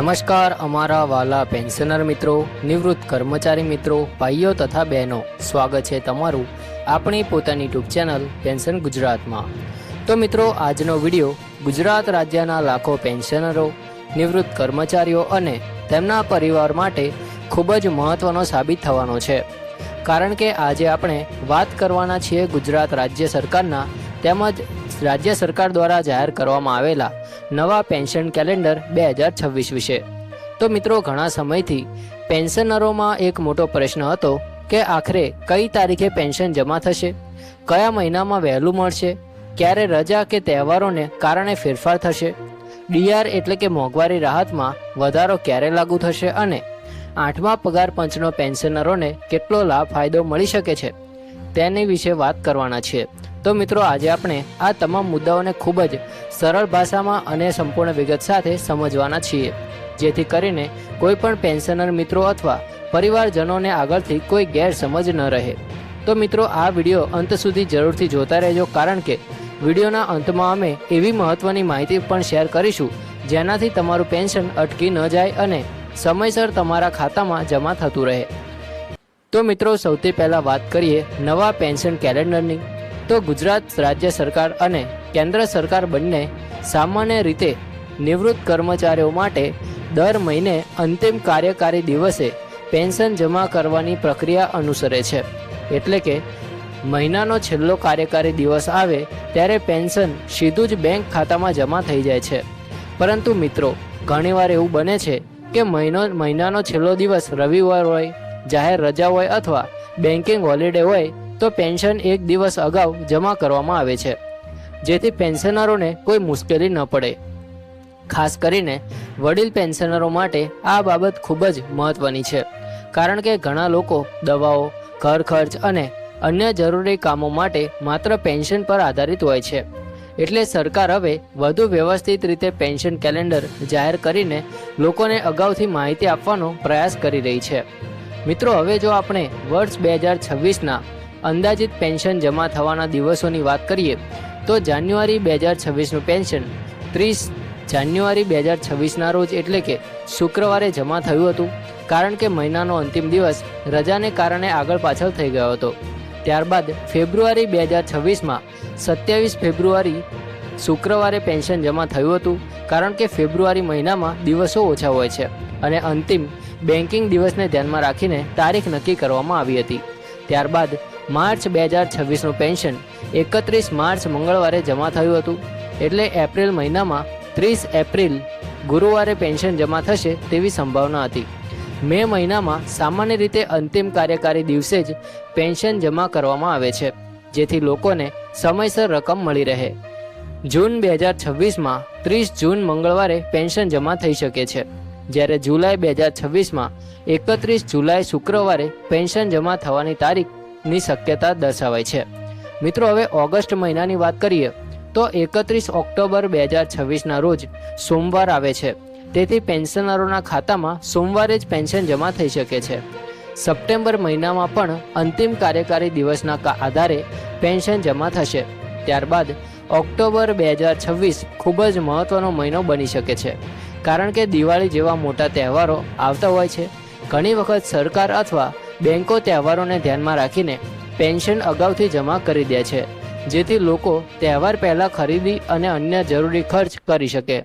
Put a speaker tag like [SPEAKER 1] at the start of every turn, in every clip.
[SPEAKER 1] નમસ્કાર અમારા વાલા પેન્શનર મિત્રો, નિવૃત્ત કર્મચારી મિત્રો, ભાઈઓ તથા બહેનો, સ્વાગત છે તમારું આપણી પોતાની યુટ્યુબ ચેનલ પેન્શન ગુજરાતમાં। તો મિત્રો, આજનો વિડીયો ગુજરાત રાજ્યના લાખો પેન્શનરો, નિવૃત્ત કર્મચારીઓ અને તેમના પરિવાર માટે ખૂબ જ મહત્વનો સાબિત થવાનો છે, કારણ કે આજે આપણે વાત કરવાના છીએ ગુજરાત રાજ્ય સરકારના તેમજ રાજ્ય સરકાર દ્વારા જાહેર કરવામાં આવેલા નવા પેન્શન કેલેન્ડર 2026 વિશે। તો મિત્રો, ઘણા સમયથી પેન્શનરોમાં એક મોટો પ્રશ્ન હતો કે આખરે કઈ તારીખે પેન્શન જમા થશે, કયા મહિનામાં વહેલું મળશે, ક્યારે રજા કે તહેવારોને કારણે ફેરફાર થશે, ડીઆર એટલે કે મોંઘવારી રાહતમાં વધારો ક્યારે લાગુ થશે અને 8મા પગાર પંચનો પેન્શનરોને કેટલો લાભ ફાયદો મળી શકે છે તેની વિશે વાત કરવાના છીએ। તો મિત્રો, આજે આપણે આ તમામ મુદ્દાઓને ખૂબ જ સરળ ભાષામાં અને સંપૂર્ણ વિગત સાથે સમજવાના છીએ, જેથી કરીને કોઈ પણ પેન્શનર મિત્રો અથવા પરિવારજનોને આગળથી કોઈ ગેરસમજ ન રહે। તો મિત્રો, આ વિડીયો અંત સુધી જરૂરથી જોતા રહેજો, કારણ કે વિડીયોના અંતમાં અમે એવી મહત્ત્વની માહિતી પણ શેર કરીશું જેનાથી તમારું પેન્શન અટકી ન જાય અને સમયસર તમારા ખાતામાં જમા થતું રહે। તો મિત્રો, સૌથી પહેલાં વાત કરીએ નવા પેન્શન કેલેન્ડરની। તો ગુજરાત રાજ્ય સરકાર અને કેન્દ્ર સરકાર બંને સામાન્ય રીતે નિવૃત્ત કર્મચારીઓ માટે દર મહિને અંતિમ કાર્યકારી દિવસે પેન્શન જમા કરવાની પ્રક્રિયા અનુસરે છે, એટલે કે મહિનાનો છેલ્લો કાર્યકારી દિવસ આવે ત્યારે પેન્શન સીધું જ બેંક ખાતામાં જમા થઈ જાય છે। પરંતુ મિત્રો, ઘણીવાર એવું બને છે કે મહિનાનો છેલ્લો દિવસ રવિવાર હોય, જાહેર રજા હોય અથવા બેન્કિંગ હોલિડે હોય તો પેન્શન એક દિવસ અગાઉ જમા કરવામાં આવે છે, જેથી પેન્શનરોને કોઈ મુશ્કેલી ન પડે। ખાસ કરીને વડીલ પેન્શનરો માટે આ બાબત ખૂબ જ મહત્વની છે, કારણ કે ઘણા લોકો દવાઓ, ઘર ખર્ચ અને અન્ય જરૂરી કામો માટે માત્ર પેન્શન પર આધારિત હોય છે। એટલે સરકાર હવે વધુ વ્યવસ્થિત રીતે પેન્શન કેલેન્ડર જાહેર કરીને લોકોને અગાઉથી માહિતી આપવાનો પ્રયાસ કરી રહી છે। મિત્રો, હવે જો આપણે વર્ષ 2026ના અંદાજિત પેન્શન જમા થવાના દિવસોની વાત કરીએ તો જાન્યુઆરી 2026નું પેન્શન 30 જાન્યુઆરી 2026ના રોજ એટલે કે શુક્રવારે જમા થયું હતું, કારણ કે મહિનાનો અંતિમ દિવસ રજાને કારણે આગળ પાછળ થઈ ગયો હતો। ત્યારબાદ ફેબ્રુઆરી 2026માં 27 ફેબ્રુઆરી શુક્રવારે પેન્શન જમા થયું હતું, કારણ કે ફેબ્રુઆરી મહિનામાં દિવસો ઓછા હોય છે અને અંતિમ બેન્કિંગ દિવસને ધ્યાનમાં રાખીને તારીખ નક્કી કરવામાં આવી હતી। ત્યારબાદ માર્ચ 2026નું પેન્શન 31 માર્ચ મંગળવારે જમા થયું હતું, એટલે એપ્રિલ મહિનામાં 30 એપ્રિલ ગુરુવારે પેન્શન જમા થશે તેવી સંભાવના હતી। મે મહિનામાં સામાન્ય રીતે અંતિમ કાર્યકારી દિવસે જ પેન્શન જમા કરવામાં આવે છે, જેથી લોકોને સમયસર રકમ મળી રહે। જૂન 2026માં 30 જૂન મંગળવારે પેન્શન જમા થઈ શકે છે, જ્યારે જુલાઈ 2026માં 31 જુલાઈ શુક્રવારે પેન્શન જમા થવાની તારીખની શક્યતા દર્શાવાય છે। મિત્રો, હવે ઓગસ્ટ મહિનાની વાત કરીએ તો 31 ઓક્ટોબર 2026ના રોજ સોમવાર આવે છે, તેથી પેન્શનરોના ખાતામાં સોમવારે જ પેન્શન જમા થઈ શકે છે। સપ્ટેમ્બર મહિનામાં પણ અંતિમ કાર્યકારી દિવસના આધારે પેન્શન જમા થશે। ત્યારબાદ ઓક્ટોબર 2026 ખૂબ જ મહત્ત્વનો મહિનો બની શકે છે, કારણ કે દિવાળી જેવા મોટા તહેવારો આવતા હોય છે। ઘણી વખત સરકાર અથવા બેન્કો તહેવારોને ધ્યાનમાં રાખીને પેન્શન અગાઉથી જમા કરી દે છે, જેથી લોકો તહેવાર પહેલાં ખરીદી અને અન્ય જરૂરી ખર્ચ કરી શકે।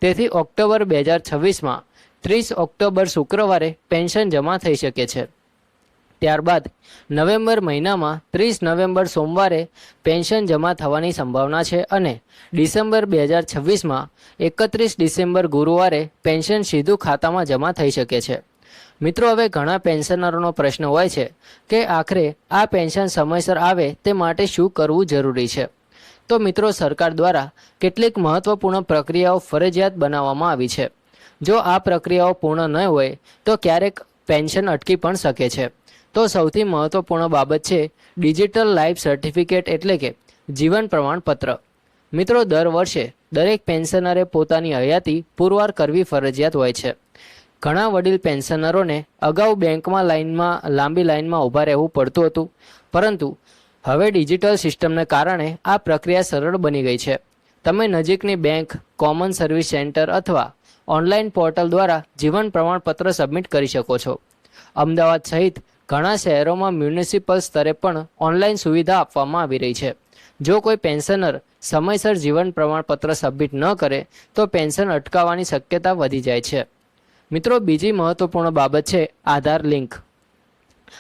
[SPEAKER 1] તેથી ઓક્ટોબર 2026માં 30 ઓક્ટોબર શુક્રવારે પેન્શન જમા થઈ શકે છે। ત્યારબાદ નવેમ્બર મહિનામાં 30 નવેમ્બર સોમવારે પેન્શન જમા થવાની સંભાવના છે અને ડિસેમ્બર 2026માં 31 ડિસેમ્બર ગુરુવારે પેન્શન સીધું ખાતામાં જમા થઈ શકે છે। મિત્રો, હવે ઘણા પેન્શનરોનો પ્રશ્ન હોય છે કે આખરે આ પેન્શન સમયસર આવે તે માટે શું કરવું જરૂરી છે। તો મિત્રો, સરકાર દ્વારા કેટલીક મહત્ત્વપૂર્ણ પ્રક્રિયાઓ ફરજિયાત બનાવવામાં આવી છે। જો આ પ્રક્રિયાઓ પૂર્ણ ન હોય તો ક્યારેક પેન્શન અટકી પણ શકે છે। તો સૌથી મહત્ત્વપૂર્ણ બાબત છે ડિજિટલ લાઈફ સર્ટિફિકેટ એટલે કે જીવન પ્રમાણપત્ર। મિત્રો, દર વર્ષે દરેક પેન્શનરે પોતાની હયાતી પુરવાર કરવી ફરજિયાત હોય છે। ઘણા વડીલ પેન્શનરોને અગાઉ બેંકમાં લાંબી લાઇનમાં ઊભા રહેવું પડતું હતું, પરંતુ હવે ડિજિટલ સિસ્ટમને કારણે આ પ્રક્રિયા સરળ બની ગઈ છે। તમે નજીકની બેંક, કોમન સર્વિસ સેન્ટર અથવા ઓનલાઈન પોર્ટલ દ્વારા જીવન પ્રમાણપત્ર સબમિટ કરી શકો છો. અમદાવાદ સહિત ઘણા શહેરોમાં મ્યુનિસિપલ સ્તરે પણ ઓનલાઈન સુવિધા આપવામાં આવી રહી છે. જો કોઈ પેન્શનર સમયસર જીવન પ્રમાણપત્ર સબમિટ ન કરે તો પેન્શન અટકાવવાની શક્યતા વધી જાય છે. મિત્રો, બીજી મહત્વપૂર્ણ બાબત છે આધાર લિંક.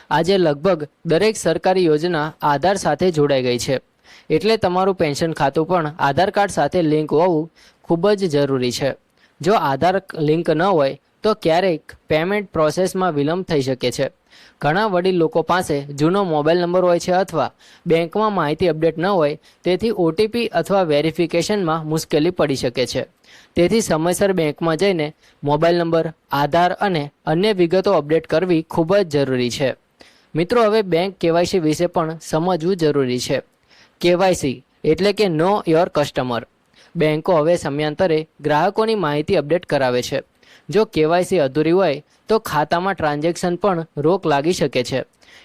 [SPEAKER 1] આજે લગભગ દરેક સરકારી યોજના આધાર સાથે જોડાઈ ગઈ છે, એટલે તમારું પેન્શન ખાતું પણ આધાર કાર્ડ સાથે લિંક હોવું ખૂબ જ જરૂરી છે. જો આધાર લિંક ન હોય તો ક્યારેક પેમેન્ટ પ્રોસેસમાં વિલંબ થઈ શકે છે. ઘણા વડીલ લોકો પાસે જૂનો મોબાઈલ નંબર હોય છે અથવા બેંકમાં માહિતી અપડેટ ન હોય, તેથી ઓટીપી અથવા વેરિફિકેશનમાં મુશ્કેલી પડી શકે છે. તેથી સમયસર બેંકમાં જઈને મોબાઈલ નંબર, આધાર અને અન્ય વિગતો અપડેટ કરવી ખૂબ જ જરૂરી છે. મિત્રો, હવે બેંક કેવાયસી વિશે પણ સમજવું જરૂરી છે. કેવાયસી એટલે કે નો યોર કસ્ટમર. બેંકો હવે સમયાંતરે ગ્રાહકોની માહિતી અપડેટ કરાવે છે. જો કેવાયસી અધૂરી હોય તો ખાતામાં ટ્રાન્ઝેક્શન પણ રોક લાગી શકે છે.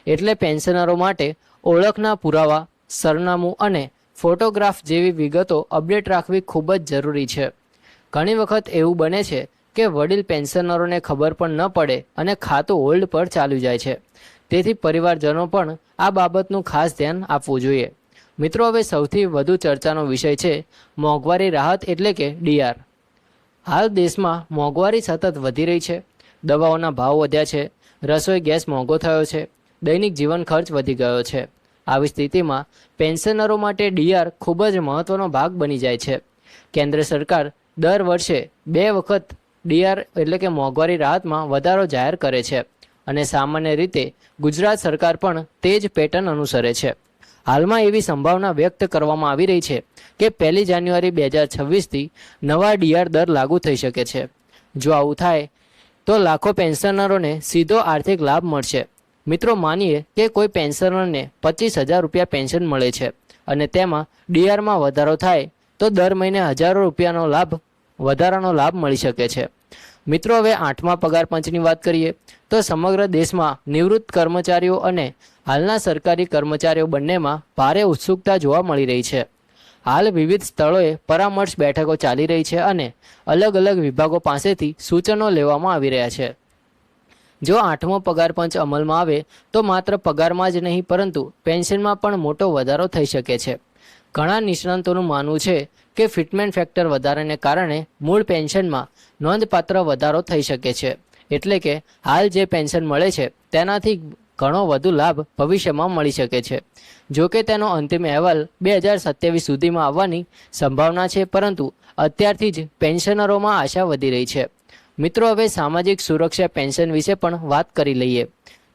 [SPEAKER 1] એટલે પેન્શનરો માટે ઓળખના પુરાવા, સરનામું અને ફોટોગ્રાફ જેવી વિગતો અપડેટ રાખવી ખૂબ જ જરૂરી છે. ઘણી વખત એવું બને છે કે વડીલ પેન્શનરોને ખબર પણ ન પડે અને ખાતું હોલ્ડ પર ચાલ્યું જાય છે. તેથી પરિવારજનો પણ આ બાબતનું ખાસ ધ્યાન આપવું જોઈએ. મિત્રો, હવે સૌથી વધુ ચર્ચાનો વિષય છે મોંઘવારી રાહત એટલે કે ડીઆર. હાલ દેશમાં મોંઘવારી સતત વધી રહી છે. દવાઓના ભાવ વધ્યા છે, રસોઈ ગેસ મોંઘો થયો છે, દૈનિક જીવન ખર્ચ વધી ગયો છે. આવી સ્થિતિમાં પેન્શનરો માટે ડીઆર ખૂબ જ મહત્વનો ભાગ બની જાય છે. કેન્દ્ર સરકાર દર વર્ષે 2 વખત ડીઆર એટલે કે મોંઘવારી રાહતમાં વધારો જાહેર કરે છે અને સામાન્ય રીતે ગુજરાત સરકાર પણ તે જ પેટર્ન અનુસરે છે. હાલમાં એવી સંભાવના વ્યક્ત કરવામાં આવી રહી છે કે 1 જાન્યુઆરી 2026થી નવા ડીઆર દર લાગુ થઈ શકે છે. જો આવું થાય તો લાખો પેન્શનરોને સીધો આર્થિક લાભ મળશે. મિત્રો, માનીએ કે કોઈ પેન્શનરને 25,000 રૂપિયા પેન્શન મળે છે અને તેમાં ડીઆરમાં વધારો થાય તો દર મહિને હજારો રૂપિયાનો વધારાનો લાભ મળી શકે છે. મિત્રો, હવે 8મા પગાર પંચની વાત કરીએ તો સમગ્ર દેશમાં નિવૃત્ત કર્મચારીઓ અને હાલના સરકારી કર્મચારીઓ બંનેમાં ભારે ઉત્સુકતા જોવા મળી રહી છે. હાલ વિવિધ સ્થળોએ પરામર્શ બેઠકો ચાલી રહી છે અને અલગ અલગ વિભાગો પાસેથી સૂચનો લેવામાં આવી રહ્યા છે. જો 8મો પગાર પંચ અમલમાં આવે તો માત્ર પગારમાં જ નહીં પરંતુ પેન્શનમાં પણ મોટો વધારો થઈ શકે છે. ઘણા નિષ્ણાંતોનું માનવું છે કે ફિટમેન્ટ ફેક્ટર વધારાને કારણે મૂળ પેન્શનમાં નોંધપાત્ર વધારો થઈ શકે છે. એટલે કે હાલ જે પેન્શન મળે છે તેનાથી ઘણો વધુ લાભ ભવિષ્યમાં મળી શકે છે. જો કે તેનો અંતિમ અહેવાલ 2027 સુધીમાં આવવાની સંભાવના છે, પરંતુ અત્યારથી જ પેન્શનરોમાં આશા વધી રહી છે. મિત્રો, હવે સામાજિક સુરક્ષા પેન્શન વિશે પણ વાત કરી લઈએ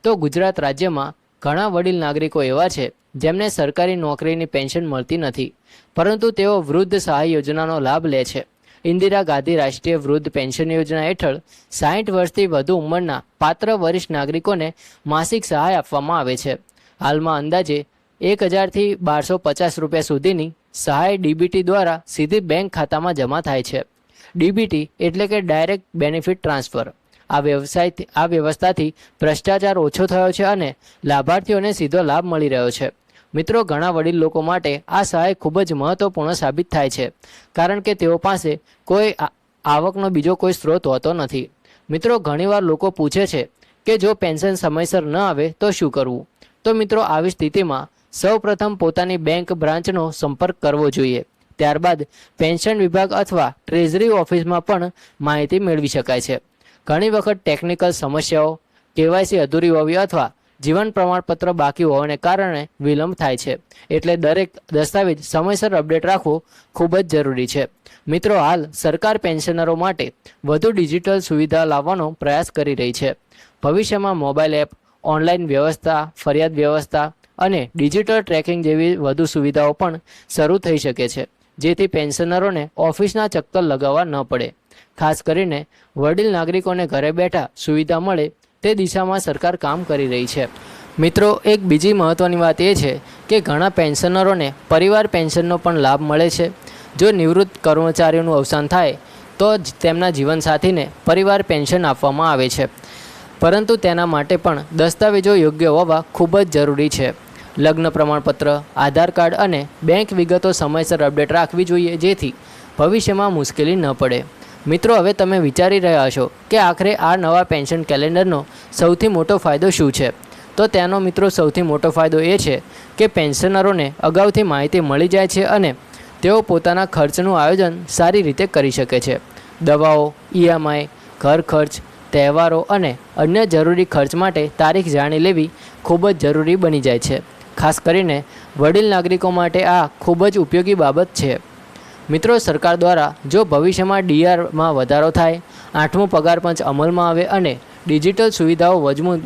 [SPEAKER 1] તો ગુજરાત રાજ્યમાં ઘણા વડીલ નાગરિકો એવા છે જેમને સરકારી નોકરીની પેન્શન મળતી નથી, પરંતુ તેઓ વૃદ્ધ સહાય યોજનાનો લાભ લે છે. ઇન્દિરા ગાંધી રાષ્ટ્રીય વૃદ્ધ પેન્શન યોજના હેઠળ 60 વર્ષથી વધુ ઉંમરના પાત્ર વરિષ્ઠ નાગરિકોને માસિક સહાય આપવામાં આવે છે. હાલમાં અંદાજે 1,000થી 1,250 રૂપિયા સુધીની સહાય ડીબીટી દ્વારા સીધી બેંક ખાતામાં જમા થાય છે. ડીબીટી એટલે કે ડાયરેક્ટ બેનિફિટ ટ્રાન્સફર. આ વ્યવસ્થાથી ભ્રષ્ટાચાર ઓછો થયો છે અને લાભાર્થીઓને સીધો લાભ મળી રહ્યો છે. મિત્રો, ઘણા વડીલ લોકો માટે આ સહાય ખૂબ જ મહત્વપૂર્ણ સાબિત થાય છે, કારણ કે તેઓ પાસે કોઈ આવકનો બીજો કોઈ સ્ત્રોત હોતો નથી. મિત્રો, ઘણીવાર લોકો પૂછે છે કે જો પેન્શન સમયસર ન આવે તો શું કરવું? તો મિત્રો, આવી સ્થિતિમાં સૌપ્રથમ પોતાની બેંક બ્રાન્ચનો સંપર્ક કરવો જોઈએ. ત્યારબાદ પેન્શન વિભાગ અથવા ટ્રેઝરી ઓફિસમાં પણ માહિતી મેળવી શકાય છે. ઘણી વખત ટેકનિકલ સમસ્યાઓ, કેવાયસી અધૂરી હોવી અથવા જીવન પ્રમાણપત્ર બાકી હોવાને કારણે વિલંબ થાય છે. એટલે દરેક દસ્તાવેજ સમયસર અપડેટ રાખવો ખૂબ જ જરૂરી છે. મિત્રો, હાલ સરકાર પેન્શનરો માટે વધુ ડિજિટલ સુવિધા લાવવાનો પ્રયાસ કરી રહી છે. ભવિષ્યમાં મોબાઈલ એપ, ઓનલાઈન વ્યવસ્થા, ફરિયાદ વ્યવસ્થા અને ડિજિટલ ટ્રેકિંગ જેવી વધુ સુવિધાઓ પણ શરૂ થઈ શકે છે, જેથી પેન્શનરોને ઓફિસના ચક્કર લગાવવા ન પડે. ખાસ કરીને વડીલ નાગરિકોને ઘરે બેઠા સુવિધા મળે તે દિશામાં સરકાર કામ કરી રહી છે. મિત્રો, એક બીજી મહત્ત્વની વાત એ છે કે ઘણા પેન્શનરોને પરિવાર પેન્શનનો પણ લાભ મળે છે. જો નિવૃત્ત કર્મચારીઓનું અવસાન થાય તો જ તેમના જીવનસાથીને પરિવાર પેન્શન આપવામાં આવે છે, પરંતુ તેના માટે પણ દસ્તાવેજો યોગ્ય હોવા ખૂબ જ જરૂરી છે. લગ્ન પ્રમાણપત્ર, આધાર કાર્ડ અને બેંક વિગતો સમયસર અપડેટ રાખવી જોઈએ, જેથી ભવિષ્યમાં મુશ્કેલી ન પડે. મિત્રો, હવે તમે વિચારી રહ્યા હશો કે આખરે આ નવા પેન્શન કેલેન્ડરનો સૌથી મોટો ફાયદો શું છે? તો તેનો મિત્રો સૌથી મોટો ફાયદો એ છે કે પેન્શનરોને અગાઉથી માહિતી મળી જાય છે અને તેઓ પોતાના ખર્ચનું આયોજન સારી રીતે કરી શકે છે. દવાઓ, EMI, ઘર ખર્ચ, તહેવારો અને અન્ય જરૂરી ખર્ચ માટે તારીખ જાણી લેવી ખૂબ જ જરૂરી બની જાય છે. ખાસ કરીને વડીલ નાગરિકો માટે આ ખૂબ જ ઉપયોગી બાબત છે. મિત્રો, સરકાર દ્વારા જો ભવિષ્યમાં DRમાં વધારો થાય, 8મો પગાર પંચ અમલમાં આવે અને ડિજિટલ સુવિધાઓ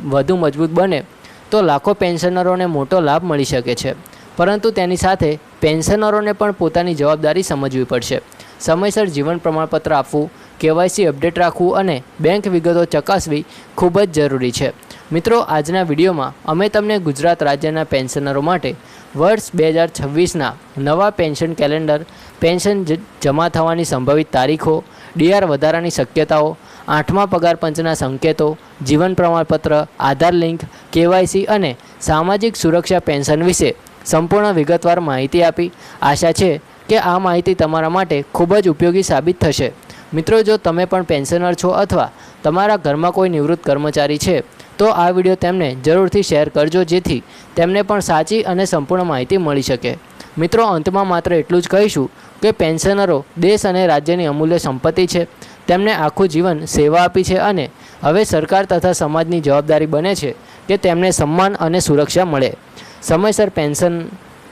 [SPEAKER 1] વધુ મજબૂત બને તો લાખો પેન્શનરોને મોટો લાભ મળી શકે છે. પરંતુ તેની સાથે પેન્શનરોને પણ પોતાની જવાબદારી સમજવી પડશે. સમયસર જીવન પ્રમાણપત્ર આપવું, KYC અપડેટ રાખવું અને બેંક વિગતો ચકાસવી ખૂબ જ જરૂરી છે. મિત્રો, આજના વિડીયોમાં અમે તમને ગુજરાત રાજ્યના પેન્શનરો માટે વર્ષ 2026ના નવા પેન્શન કેલેન્ડર, પેન્શન જમા થવાની સંભવિત તારીખો, DR વધારાની શક્યતાઓ, 8મા પગાર પંચના સંકેતો, જીવન પ્રમાણપત્ર, આધાર લિંક, KYC અને સામાજિક સુરક્ષા પેન્શન વિશે સંપૂર્ણ વિગતવાર માહિતી આપી. આશા છે કે આ માહિતી તમારા માટે ખૂબ જ ઉપયોગી સાબિત થશે. મિત્રો, જો તમે પણ પેન્શનર છો અથવા તમારા ઘરમાં કોઈ નિવૃત્ત કર્મચારી છે તો આ વિડીયો તેમને જરૂરથી શેર કરજો, જેથી તેમને પણ સાચી અને સંપૂર્ણ માહિતી મળી શકે. મિત્રો, અંતમાં માત્ર એટલું જ કહીશું કે પેન્શનરો દેશ અને રાજ્યની અમૂલ્ય સંપત્તિ છે. તેમને આખું જીવન સેવા આપી છે અને હવે સરકાર તથા સમાજની જવાબદારી બને છે કે તેમને સન્માન અને સુરક્ષા મળે. સમયસર પેન્શન,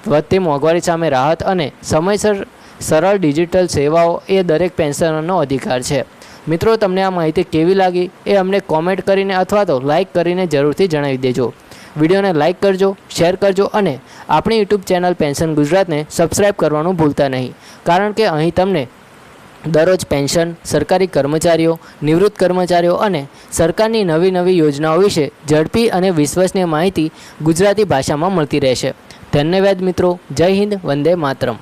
[SPEAKER 1] વધતી મોંઘવારી સામે રાહત અને સમયસર સરળ ડિજિટલ સેવાઓ એ દરેક પેન્શનરનો અધિકાર છે. મિત્રો, તમને આ માહિતી કેવી લાગી એ અમને કોમેન્ટ કરીને અથવા તો લાઇક કરીને જરૂરથી જણાવી દેજો. વિડીયોને લાઇક કરજો, શેર કરજો અને આપણી YouTube ચેનલ પેન્શન ગુજરાતને સબસ્ક્રાઈબ કરવાનું ભૂલતા નહીં, કારણ કે અહીં તમને દરરોજ પેન્શન, સરકારી કર્મચારીઓ, નિવૃત્ત કર્મચારીઓ અને સરકારની નવી યોજનાઓ વિશે ઝડપી અને વિશ્વસનીય માહિતી ગુજરાતી ભાષામાં મળતી રહેશે. ધન્યવાદ મિત્રો. જય હિન્દ. વંદે માતરમ.